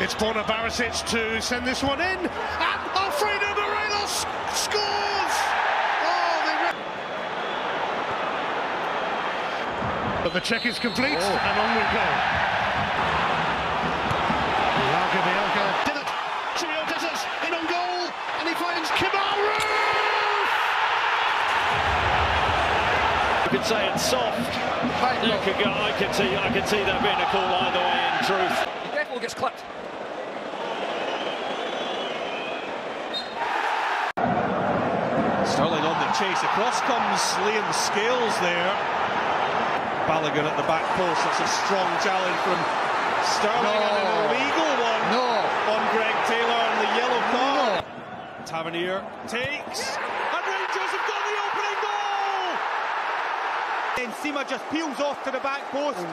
It's Borna Barisic to send this one in, and Alfredo Morelos scores! But the check is complete, and on we go. Did it. Chiro does it, in on goal, and he finds Kimaru! You could say it's soft. I could see that being a call either way in truth. He definitely gets clipped. Sterling on the chase. Across comes Liam Scales there. Balogun at the back post. That's a strong challenge from Sterling and an illegal one on Greg Taylor and the yellow card. Tavernier takes, and Rangers have got the opening goal! And Sima just peels off to the back post.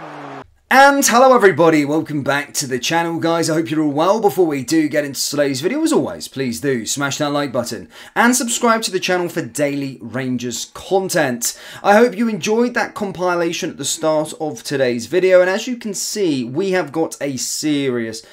And hello everybody, welcome back to the channel guys. I hope you're all well. Before we do get into today's video, as always, please do smash that like button and subscribe to the channel for daily Rangers content. I hope you enjoyed that compilation at the start of today's video, and as you can see, we have got a serious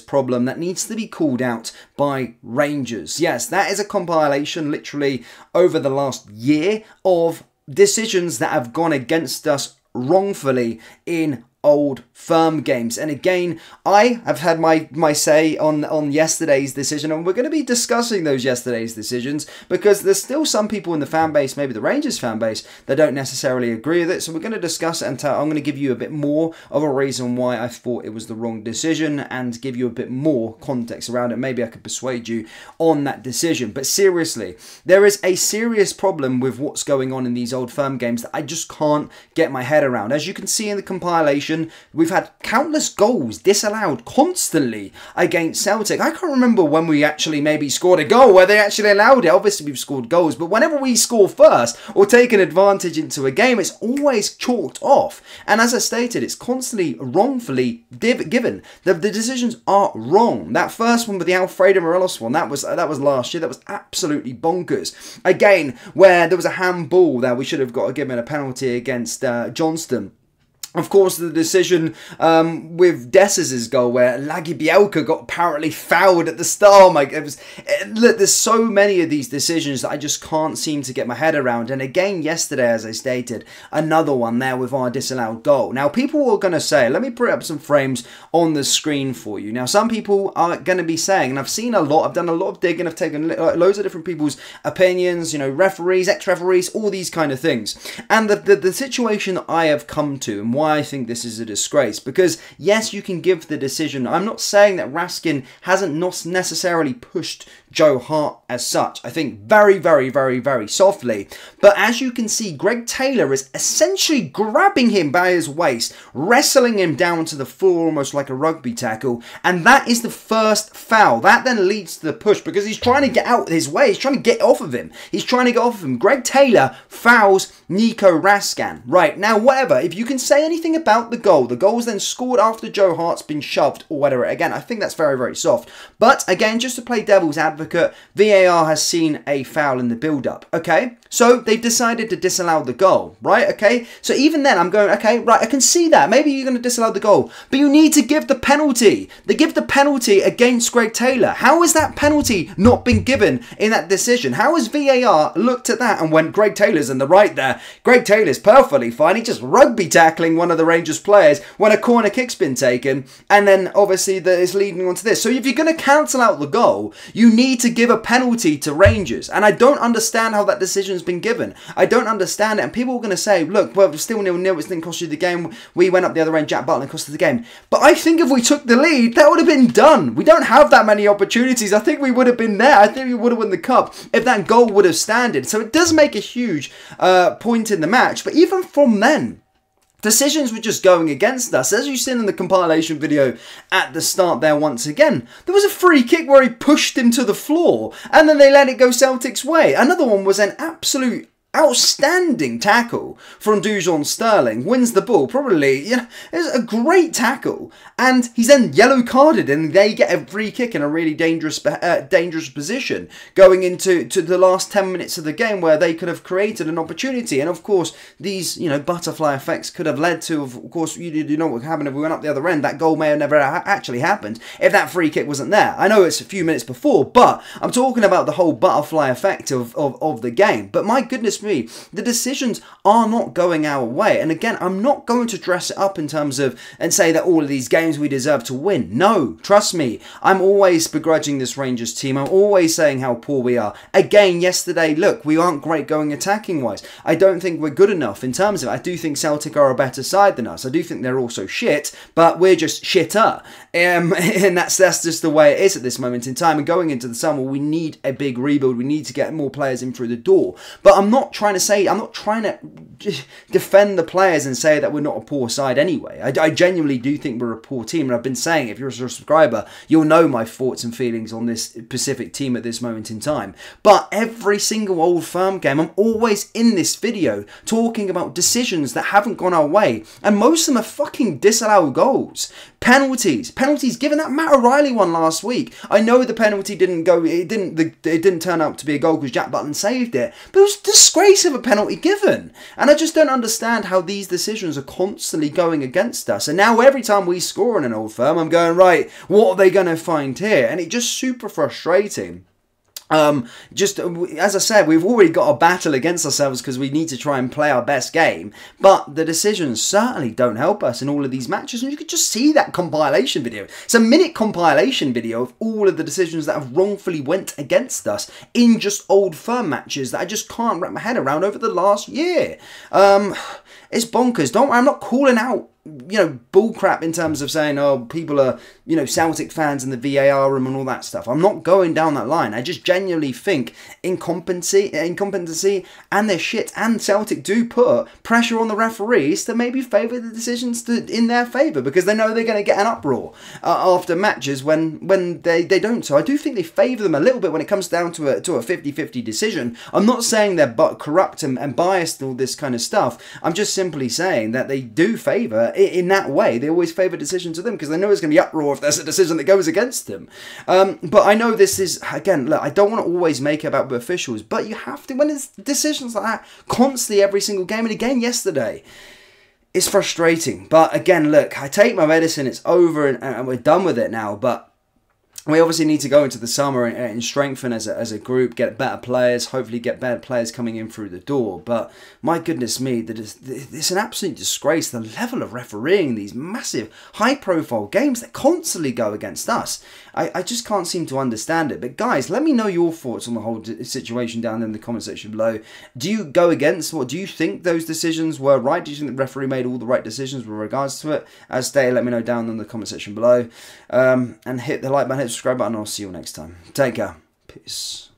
problem that needs to be called out by Rangers. Yes, that is a compilation literally over the last year of decisions that have gone against us wrongfully in old firm games. And again, I have had my say on yesterday's decision, and we're going to be discussing those yesterday's decisions because there's still some people in the fan base, maybe the Rangers fan base, that don't necessarily agree with it. So we're going to discuss it, and I'm going to give you a bit more of a reason why I thought it was the wrong decision and give you a bit more context around it. Maybe I could persuade you on that decision. But seriously, there is a serious problem with what's going on in these old firm games that I just can't get my head around. As you can see in the compilation, we've had countless goals disallowed constantly against Celtic. I can't remember when we actually maybe scored a goal where they actually allowed it. Obviously, we've scored goals, but whenever we score first or take an advantage into a game, it's always chalked off. And as I stated, it's constantly wrongfully given. The decisions are wrong. That first one with the Alfredo Morelos one, that was last year. That was absolutely bonkers. Again, where there was a handball there, we should have got given a penalty against Johnston. Of course, the decision with Dessers' goal where Lagi Bielka got apparently fouled at the start. Look, there's so many of these decisions that I just can't seem to get my head around. And again, yesterday, as I stated, another one there with our disallowed goal. Now, people are going to say, let me put up some frames on the screen for you. Now, some people are going to be saying, and I've seen a lot, I've done a lot of digging, I've taken loads of different people's opinions, you know, referees, ex-referees, all these kind of things. And the situation I have come to, and why I think this is a disgrace, because yes, you can give the decision. I'm not saying that Raskin hasn't necessarily pushed Joe Hart as such. I think very softly. But as you can see, Greg Taylor is essentially grabbing him by his waist, wrestling him down to the floor almost like a rugby tackle. And that is the first foul. That then leads to the push because he's trying to get out his way. He's trying to get off of him. He's trying to get off of him. Greg Taylor fouls Nico Raskin. Right, now whatever, if you can say anything about the goal was then scored after Joe Hart's been shoved or whatever. Again, I think that's very soft. But again, just to play devil's advocate, VAR has seen a foul in the build-up, okay? So they've decided to disallow the goal, right? Okay, so even then I'm going, okay, right, I can see that. Maybe you're going to disallow the goal, but you need to give the penalty. They give the penalty against Greg Taylor. How has that penalty not been given in that decision? How has VAR looked at that and went, Greg Taylor's in the right there. Greg Taylor's perfectly fine. He's just rugby tackling one of the Rangers players when a corner kick's been taken, and then obviously that is leading on to this. So if you're going to cancel out the goal, you need to give a penalty to Rangers, and I don't understand how that decision's been given. I don't understand it, and people are going to say, look, well, it's still 0-0, it didn't cost you the game, we went up the other end, Jack Butland cost us the game. But I think if we took the lead, that would have been done. We don't have that many opportunities. I think we would have been there. I think we would have won the cup if that goal would have standed. So it does make a huge point in the match, but even from then, decisions were just going against us. As you've seen in the compilation video at the start there once again, there was a free kick where he pushed him to the floor and then they let it go Celtic's way. Another one was an absolute outstanding tackle from Dujon Sterling, wins the ball, probably, you know, it's a great tackle, and he's then yellow carded, and they get a free kick in a really dangerous position going into the last 10 minutes of the game, where they could have created an opportunity. And of course, these, you know, butterfly effects could have led to, of course, you know what happened if we went up the other end. That goal may have never actually happened if that free kick wasn't there. I know it's a few minutes before, but I'm talking about the whole butterfly effect of the game. But my goodness me, the decisions are not going our way. And again, I'm not going to dress it up in terms of and say that all of these games we deserve to win. No, trust me, I'm always begrudging this Rangers team. I'm always saying how poor we are. Again, yesterday, look, we aren't great going attacking wise. I don't think we're good enough in terms of it. I do think Celtic are a better side than us. I do think they're also shit, but we're just shitter. And that's just the way it is at this moment in time. And going into the summer, we need a big rebuild. We need to get more players in through the door. But I'm not trying to defend the players and say that we're not a poor side anyway. I genuinely do think we're a poor team, and I've been saying, if you're a subscriber, you'll know my thoughts and feelings on this specific team at this moment in time. But every single Old Firm game, I'm always in this video talking about decisions that haven't gone our way, and most of them are fucking disallowed goals. Penalties, given that Matt O'Reilly one last week. I know the penalty didn't go, it didn't turn out to be a goal because Jack Butland saved it, but it was a disgrace of a penalty given. And I just don't understand how these decisions are constantly going against us. And now every time we score in an Old Firm, I'm going, right, what are they going to find here? And it's just super frustrating. Just as I said, we've already got a battle against ourselves because we need to try and play our best game, but the decisions certainly don't help us in all of these matches. And you could just see that compilation video. It's a minute compilation video of all of the decisions that have wrongfully went against us in just Old Firm matches that I just can't wrap my head around over the last year. It's bonkers. Don't worry, I'm not calling out, you know, bullcrap in terms of saying, oh, people are, you know, Celtic fans in the VAR room and all that stuff. I'm not going down that line. I just genuinely think incompetency and their shit, and Celtic do put pressure on the referees to maybe favour the decisions in their favour, because they know they're going to get an uproar after matches when they don't. So I do think they favour them a little bit when it comes down to a 50-50 decision. I'm not saying they're corrupt and biased and all this kind of stuff. I'm just simply saying that they do favour, in that way, they always favour decisions to them because they know there's going to be uproar if there's a decision that goes against them. But I know this is, again, look, I don't want to always make it about the officials, but you have to, when there's decisions like that constantly every single game, and again yesterday, it's frustrating. But again, look, I take my medicine, it's over and we're done with it now, but we obviously need to go into the summer and strengthen as a group, get better players, hopefully get better players coming in through the door. But my goodness me, it's an absolute disgrace, the level of refereeing these massive, high-profile games that constantly go against us. I just can't seem to understand it. But guys, let me know your thoughts on the whole situation down in the comment section below. Do you go against, what do you think those decisions were right? Do you think the referee made all the right decisions with regards to it? As stated, let me know down in the comment section below. And hit the like button, hit the subscribe button, and I'll see you all next time. Take care. Peace.